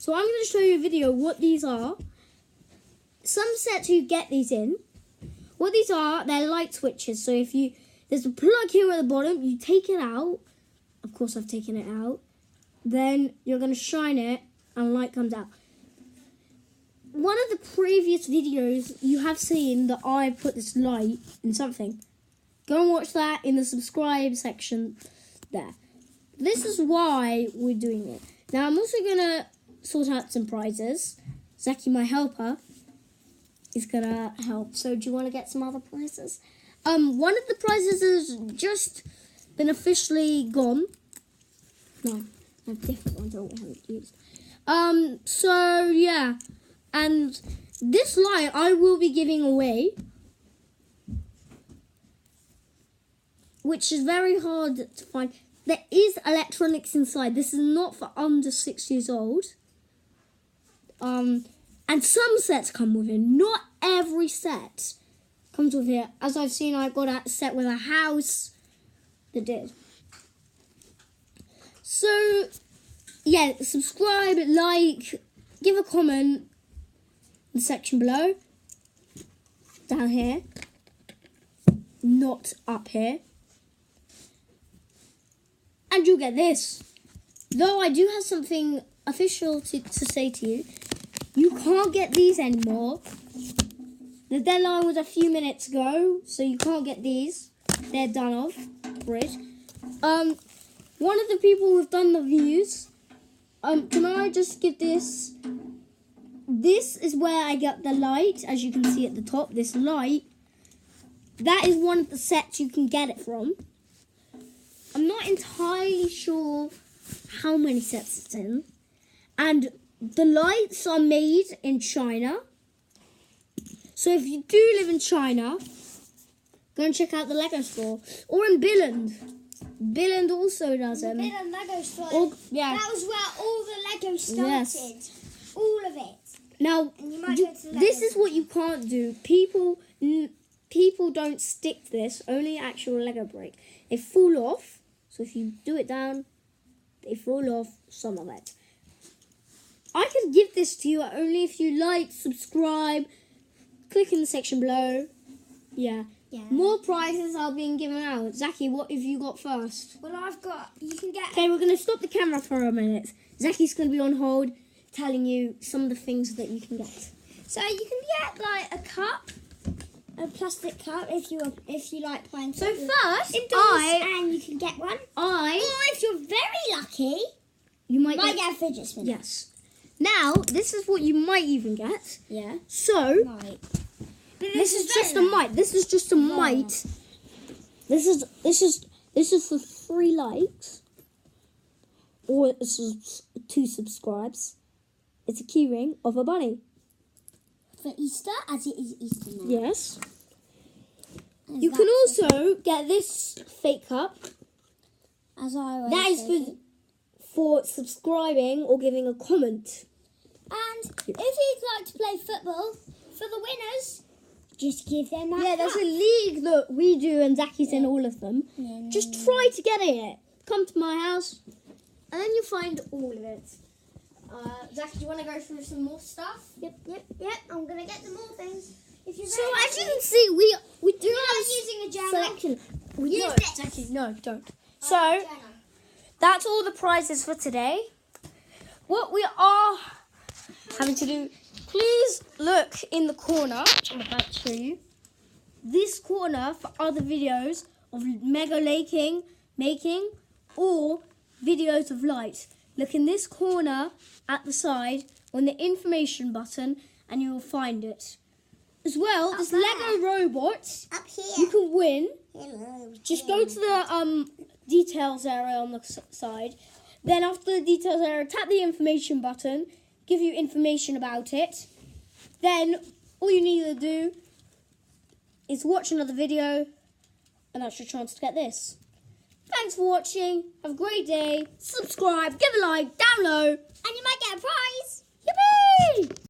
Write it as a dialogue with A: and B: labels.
A: So I'm going to show you a video what these are. Some sets you get these in. What these are, they're light switches. So if there's a plug here at the bottom, you take it out. Of course I've taken it out. Then you're going to shine it and light comes out. One of the previous videos you have seen that I put this light in something. Go and watch that in the subscribe section there. This is why we're doing it. Now I'm also going to sort out some prizes. Zaki, my helper, is going to help. So do you want to get some other prizes? One of the prizes has just been officially gone. No, I have different ones that we haven't used. So yeah. And this light I will be giving away, which is very hard to find. There is electronics inside. This is not for under 6 years old. And some sets come with it. Not every set comes with it. As I've seen, I got a set with a house that did. So, yeah, subscribe, like, give a comment in the section below. Down here. Not up here. And you'll get this. Though I do have something official to say to you. You can't get these anymore. The deadline was a few minutes ago, so you can't get these. They're done off. Great. One of the people who've done the views, can I just give this? This is where I get the light, as you can see at the top, this light. That is one of the sets you can get it from. I'm not entirely sure how many sets it's in. And the lights are made in China. So if you do live in China, go and check out the Lego store. Or in Billund. Billund also does them.
B: Billund Lego store.
A: Yeah.
B: That was where all the Lego started.
A: Yes.
B: All of it.
A: Now, this is what you can't do. People don't stick this, only actual Lego brick. They fall off. So if you do it down, they fall off some of it. I can give this to you only if you like, subscribe, click in the section below. Yeah. More prizes are being given out. Zaki, what have you got first?
B: Well, you can get...
A: Okay, we're going to stop the camera for a minute. Zaki's going to be on hold telling you some of the things that you can get.
B: So you can get like a cup, a plastic cup if you like playing.
A: So first,
B: and you can get one.
A: Or
B: if you're very lucky,
A: you might
B: get a fidget spinner.
A: Yes. Now, this is what you might even get.
B: Yeah.
A: So,
B: Right.
A: this is just a mite. This is just a mite. This is for 3 likes. Or this is 2 subscribes. It's a key ring of a bunny.
B: For Easter, as it is Easter now.
A: Yes. You can also get this fake cup.
B: As I always
A: That is for subscribing or giving a comment.
B: And if you'd like to play football, for the winners, just give them that cup.
A: There's a league that we do and Zaki's in all of them. Just try to get it. Come to my house and then you'll find all of it. Zaki, do you want to go through some more stuff?
B: Yep. I'm going to get some more things. If you're
A: So as you can see, we do
B: have using a journal.
A: selection.
B: Use this.
A: Zaki, no, don't. So that's all the prizes for today. What we are having to do, please look in the corner, which I'm about to show you. This corner for other videos of Mega making or videos of light. Look in this corner at the side on the information button and you will find it. As well, this Lego robot
B: up here.
A: you can win.
B: Hello.
A: Just go to the details area on the side. Then after the details area, tap the information button, give you information about it. Then all you need to do is watch another video and that's your chance to get this. Thanks for watching. Have a great day. Subscribe, give a like, down low.
B: And you might get a prize.
A: Yippee!